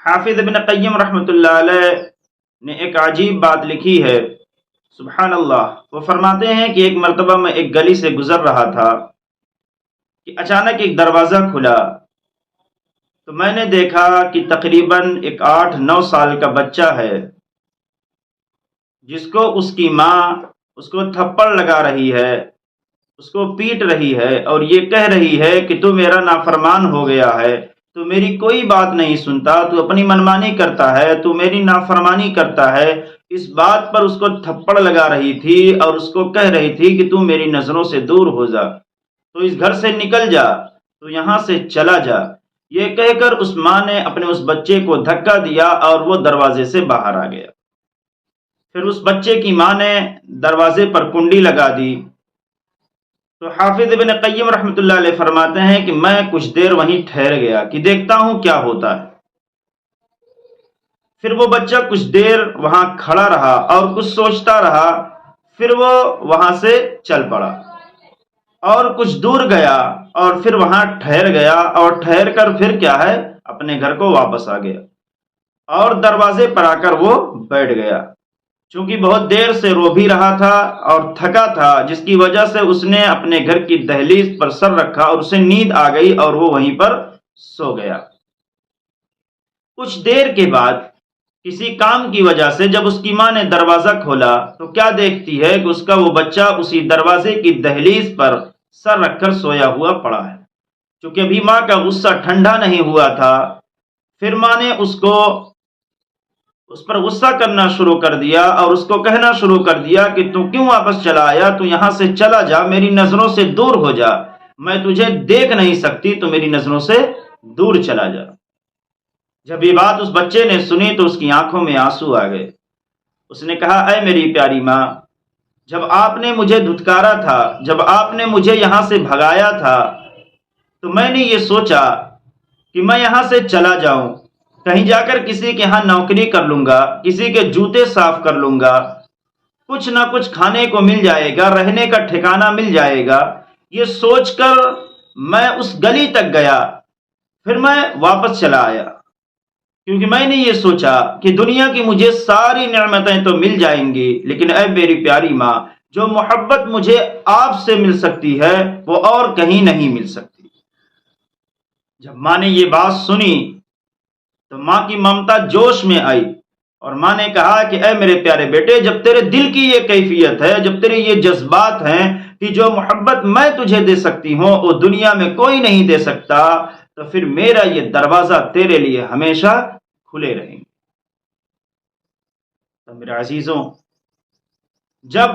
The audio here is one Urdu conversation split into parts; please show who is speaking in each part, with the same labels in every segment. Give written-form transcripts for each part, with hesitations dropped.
Speaker 1: حافظ ابن قیم رحمۃ اللہ علیہ نے ایک عجیب بات لکھی ہے، سبحان اللہ۔ وہ فرماتے ہیں کہ ایک مرتبہ میں ایک گلی سے گزر رہا تھا کہ اچانک ایک دروازہ کھلا تو میں نے دیکھا کہ تقریباً ایک 8-9 سال کا بچہ ہے، جس کو اس کی ماں اس کو تھپڑ لگا رہی ہے، اس کو پیٹ رہی ہے اور یہ کہہ رہی ہے کہ تو میرا نافرمان ہو گیا ہے، تو میری کوئی بات نہیں سنتا، تو اپنی منمانی کرتا ہے، تو میری نافرمانی کرتا ہے۔ اس بات پر اس کو تھپڑ لگا رہی تھی اور اس کو کہہ رہی تھی کہ تو میری نظروں سے دور ہو جا، تو اس گھر سے نکل جا، تو یہاں سے چلا جا۔ یہ کہہ کر اس ماں نے اپنے اس بچے کو دھکا دیا اور وہ دروازے سے باہر آ گیا۔ پھر اس بچے کی ماں نے دروازے پر کنڈی لگا دی۔ تو حافظ ابن قیم رحمۃ اللہ علیہ فرماتے ہیں کہ میں کچھ دیر وہیں ٹھہر گیا کہ دیکھتا ہوں کیا ہوتا ہے۔ پھر وہ بچہ کچھ دیر وہاں کھڑا رہا اور کچھ سوچتا رہا، پھر وہ وہاں سے چل پڑا اور کچھ دور گیا اور پھر وہاں ٹھہر گیا اور ٹھہر کر پھر کیا ہے اپنے گھر کو واپس آ گیا اور دروازے پر آ کر وہ بیٹھ گیا۔ چونکہ بہت دیر سے رو بھی رہا تھا اور تھکا تھا، جس کی وجہ سے اس نے اپنے گھر کی دہلیز پر سر رکھا اور اسے نیند آ گئی اور وہ وہیں پر سو گیا۔ کچھ دیر کے بعد کسی کام کی وجہ سے جب اس کی ماں نے دروازہ کھولا تو کیا دیکھتی ہے کہ اس کا وہ بچہ اسی دروازے کی دہلیز پر سر رکھ کر سویا ہوا پڑا ہے۔ چونکہ ابھی ماں کا غصہ ٹھنڈا نہیں ہوا تھا، پھر ماں نے اس پر غصہ کرنا شروع کر دیا اور اس کو کہنا شروع کر دیا کہ تو کیوں واپس چلا آیا، تو یہاں سے چلا جا، میری نظروں سے دور ہو جا، میں تجھے دیکھ نہیں سکتی، تو میری نظروں سے دور چلا جا۔ جب یہ بات اس بچے نے سنی تو اس کی آنکھوں میں آنسو آ گئے۔ اس نے کہا، اے میری پیاری ماں، جب آپ نے مجھے دھتکارا تھا، جب آپ نے مجھے یہاں سے بھگایا تھا، تو میں نے یہ سوچا کہ میں یہاں سے چلا جاؤں، کہیں جا کر کسی کے ہاں نوکری کر لوں گا، کسی کے جوتے صاف کر لوں گا، کچھ نہ کچھ کھانے کو مل جائے گا، رہنے کا ٹھکانہ مل جائے گا۔ یہ سوچ کر میں اس گلی تک گیا، پھر میں واپس چلا آیا، کیونکہ میں نے یہ سوچا کہ دنیا کی مجھے ساری نعمتیں تو مل جائیں گی، لیکن اے میری پیاری ماں، جو محبت مجھے آپ سے مل سکتی ہے وہ اور کہیں نہیں مل سکتی۔ جب ماں نے یہ بات سنی تو ماں کی ممتا جوش میں آئی اور ماں نے کہا کہ اے میرے پیارے بیٹے، جب تیرے دل کی یہ کیفیت ہے، جب تیرے یہ جذبات ہیں کہ جو محبت میں تجھے دے سکتی ہوں وہ دنیا میں کوئی نہیں دے سکتا، تو پھر میرا یہ دروازہ تیرے لیے ہمیشہ کھلے رہیں گے۔ تو میرے عزیزوں، جب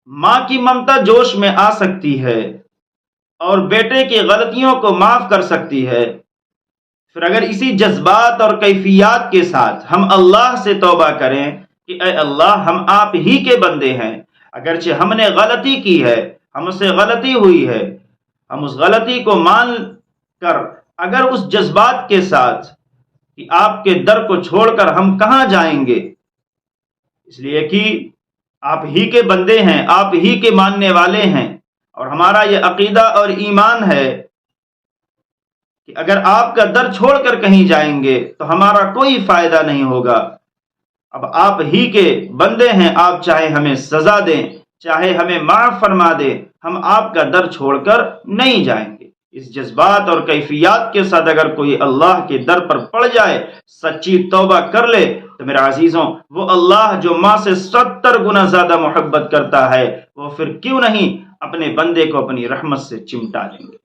Speaker 1: ماں کی ممتا جوش میں آ سکتی ہے اور بیٹے کی غلطیوں کو معاف کر سکتی ہے، پھر اگر اسی جذبات اور کیفیات کے ساتھ ہم اللہ سے توبہ کریں کہ اے اللہ، ہم آپ ہی کے بندے ہیں، اگرچہ ہم نے غلطی کی ہے، ہم سے غلطی ہوئی ہے، ہم اس غلطی کو مان کر اگر اس جذبات کے ساتھ کہ آپ کے در کو چھوڑ کر ہم کہاں جائیں گے، اس لیے کہ آپ ہی کے بندے ہیں، آپ ہی کے ماننے والے ہیں، اور ہمارا یہ عقیدہ اور ایمان ہے کہ اگر آپ کا در چھوڑ کر کہیں جائیں گے تو ہمارا کوئی فائدہ نہیں ہوگا۔ اب آپ ہی کے بندے ہیں، آپ چاہے ہمیں سزا دیں، چاہے ہمیں معاف فرما دیں، ہم آپ کا در چھوڑ کر نہیں جائیں گے۔ اس جذبات اور کیفیات کے ساتھ اگر کوئی اللہ کے در پر پڑ جائے، سچی توبہ کر لے، تو میرے عزیزوں، وہ اللہ جو ماں سے 70 گنا زیادہ محبت کرتا ہے، وہ پھر کیوں نہیں اپنے بندے کو اپنی رحمت سے چمٹا لیں گے۔